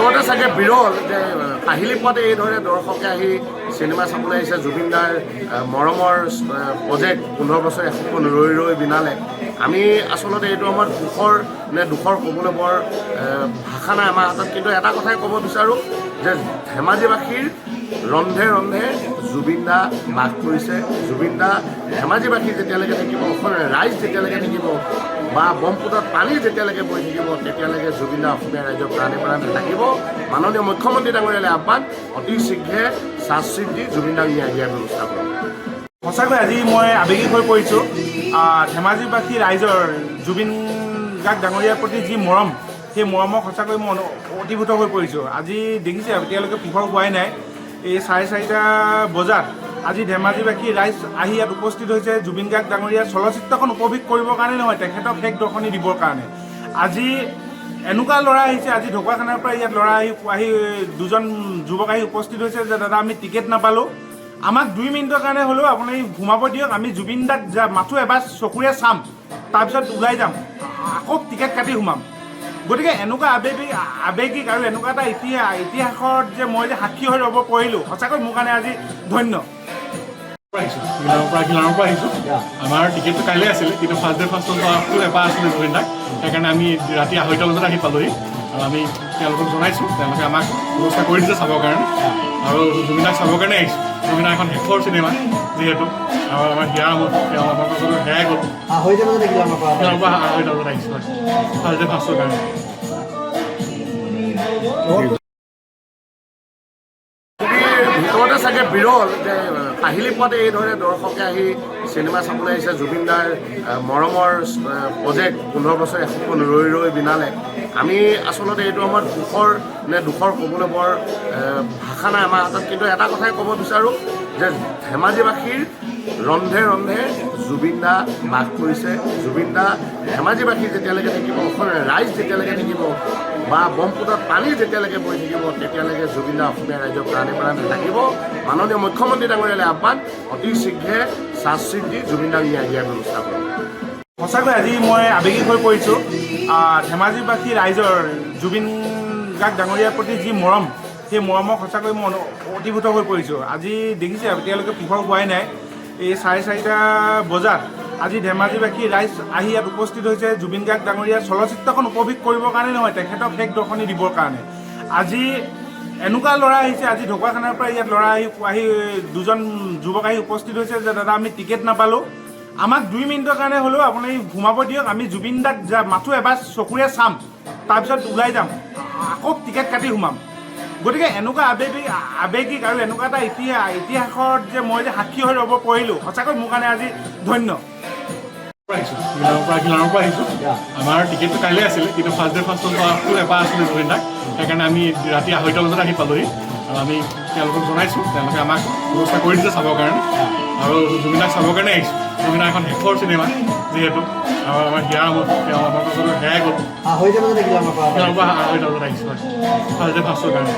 ভিতৰতে চাগে বিৰল যে কাহিলী পথ এইদৰে দৰ্শকে আহি চিনেমা চাবলৈ আহিছে। জুবিন দাৰ মৰমৰ প্ৰজেক্ট 15 বছৰ এসপোন ৰৈ ৰৈ বিনালে। আমি আচলতে এইটো আমাৰ সুখৰ নে দুখৰ ক'বলৈ বৰ ভাষা নাই আমাৰ হাতত, কিন্তু এটা কথাই ক'ব বিচাৰোঁ যে ধেমাজিবাসীৰ ৰন্ধে ৰন্ধে জুবিন দা বাস কৰিছে। জুবিন দা ধেমাজিবাসী যেতিয়ালৈকে থাকিব, অসমৰ ৰাইজ যেতিয়ালৈকে থাকিব বা ব্ৰহ্মপুত্ৰত পানী যেতিয়ালৈকে বৈ থাকিব, তেতিয়ালৈকে জুবিন দা অসমীয়া ৰাইজৰ প্ৰাণে প্ৰাণে থাকিব। মাননীয় মুখ্যমন্ত্ৰী ডাঙৰীয়ালৈ আহ্বান, অতি শীঘ্ৰে চাৰ্জশ্বিট দি জুবিন দাক ন্যায় দিয়াৰ ব্যৱস্থা কৰক। সঁচাকৈ আজি মই আৱেগিক হৈ পৰিছোঁ। ধেমাজিবাসী ৰাইজৰ জুবিন গাৰ্গ ডাঙৰীয়াৰ প্ৰতি যি মৰম, সেই মৰমক সঁচাকৈ মই অতিভূত হৈ পৰিছোঁ। আজি দেখিছে এতিয়ালৈকে পোহৰ হোৱাই নাই, এই 4:30 বজাত আজি ধেমাজিবাসী ৰাইজ আহি ইয়াত উপস্থিত হৈছে জুবিন গাৰ্গ ডাঙৰীয়াৰ চলচ্চিত্ৰখন উপভোগ কৰিবৰ কাৰণে নহয়, তেখেতক শেষ দৰ্শনী দিবৰ কাৰণে। আজি এনেকুৱা ল'ৰা আহিছে, আজি ঢকুৱাখানাৰ পৰা ইয়াত ল'ৰা আহি দুজন যুৱক আহি উপস্থিত হৈছে যে দাদা আমি টিকেট নাপালোঁ, আমাক 2 মিনিটৰ কাৰণে হ'লেও আপুনি ঘুমাব দিয়ক, আমি জুবিন দাক মাথো এবাৰ চকুৰে চাম, তাৰপিছত ওলাই যাম, আকৌ টিকেট কাটি সোমাম। গতিকে এনেকুৱা আৱেগিক আৰু এনেকুৱা এটা ইতিহাসত যে মই যে সাক্ষী হৈ ৰ'ব পাৰিলোঁ, সঁচাকৈ মোৰ কাৰণে আজি ধন্য। গিলামৰ পৰা আহিছোঁ। আমাৰ টিকেটটো কাইলৈ আছিলে, কিন্তু ফাৰ্ষ্ট ডে ফাৰ্ষ্ট শ্ব'টো এবাৰ আছিলে জুবিন দাক, সেইকাৰণে আমি ৰাতি 2:30 বজাত আহি পালোহি। আৰু আমি তেওঁলোকক জনাইছোঁ, তেওঁলোকে আমাক ব্যৱস্থা কৰি দিছে চাবৰ কাৰণে, আৰু জুবিন দাক চাবৰ কাৰণে আহিছোঁ। জুবিন দাৰ এখন শেষৰ চিনেমা যিহেতু, আৰু আমাৰ হিয়াৰ আমোদ তেওঁ আমাৰ পাছতো হেৰাই গ'ল। 2:30 বজাত আহিছোঁ ফাৰ্ষ্ট ডে ফাৰ্ষ্ট শ্ব'ৰ কাৰণে। ভিতৰতে চাগে বিৰল যে কাহিলী পথ এইদৰে দৰ্শকে আহি চিনেমা চাবলৈ আহিছে। জুবিন দাৰ মৰমৰ প্ৰজেক্ট 15 বছৰ এসপোন ৰৈ ৰৈ বিনালে। আমি আচলতে এইটো আমাৰ সুখৰ নে দুখৰ ক'বলৈ বৰ ভাষা নাই আমাৰ হাতত, কিন্তু এটা কথাই ক'ব বিচাৰোঁ যে ধেমাজিবাসীৰ ৰন্ধে ৰন্ধে জুবিন দা বাস কৰিছে। জুবিন দা ধেমাজিবাসী যেতিয়ালৈকে থাকিব, অসমৰ ৰাইজ যেতিয়ালৈকে থাকিব বা ব্ৰহ্মপুত্ৰত পানী যেতিয়ালৈকে বৈ থাকিব, তেতিয়ালৈকে জুবিন দা অসমীয়া ৰাইজৰ প্ৰাণে প্ৰাণে থাকিব। মাননীয় মুখ্যমন্ত্ৰী ডাঙৰীয়ালৈ আহ্বান, অতি শীঘ্ৰে চাৰ্জশ্বিট দি জুবিন দাক ন্যায় দিয়াৰ ব্যৱস্থা কৰক। সঁচাকৈ আজি মই আৱেগিক হৈ পৰিছোঁ। ধেমাজিবাসী ৰাইজৰ জুবিন গাৰ্গ ডাঙৰীয়াৰ প্ৰতি যি মৰম, সেই মৰমক সঁচাকৈ মই অতিভূত হৈ পৰিছোঁ। আজি দেখিছে এতিয়ালৈকে পোহৰ হোৱাই নাই, এই 4:30 বজাত আজি ধেমাজিবাসী ৰাইজ আহি ইয়াত উপস্থিত হৈছে জুবিন গাৰ্গ ডাঙৰীয়াৰ চলচ্চিত্ৰখন উপভোগ কৰিবৰ কাৰণে নহয়, তেখেতক শেষ দৰ্শনী দিবৰ কাৰণে। আজি এনেকুৱা ল'ৰা আহিছে, আজি ঢকুৱাখানাৰ পৰা ইয়াত ল'ৰা আহি দুজন যুৱক আহি উপস্থিত হৈছে যে দাদা আমি টিকেট নাপালোঁ, আমাক 2 মিনিটৰ কাৰণে হ'লেও আপুনি ঘুমাব দিয়ক, আমি জুবিন দাক মাথো এবাৰ চকুৰে চাম, তাৰপিছত ওলাই যাম, আকৌ টিকেট কাটি সোমাম। গতিকে এনেকুৱা আৱেগিক আৰু এনেকুৱা এটা ইতিহাসত যে মই যে সাক্ষী হৈ ৰ'ব পাৰিলোঁ, সঁচাকৈ মোৰ কাৰণে আজি ধন্য। গিলামৰ পৰা আহিছোঁ। আমাৰ টিকেটটো কাইলৈ আছিলে, কিন্তু ফাৰ্ষ্ট ডে ফাৰ্ষ্ট শ্ব'টো এবাৰ আছিলে জুবিন দাক, সেইকাৰণে আমি ৰাতি 2:30 বজাত আহি পালোহি। আৰু আমি তেওঁলোকক জনাইছোঁ, তেওঁলোকে আমাক ব্যৱস্থা কৰি দিছে চাবৰ কাৰণে, আৰু জুবিন দাক চাবৰ কাৰণে আহিছোঁ। জুবিন দাৰ এখন শেষৰ চিনেমা যিহেতু, আৰু আমাৰ হিয়াৰ আমোদ তেওঁ আমাৰ পাছতো হেৰাই গ'ল। 2:30 বজাত আহিছোঁ ফাৰ্ষ্ট ডে ফাৰ্ষ্ট শ্ব'ৰ কাৰণে।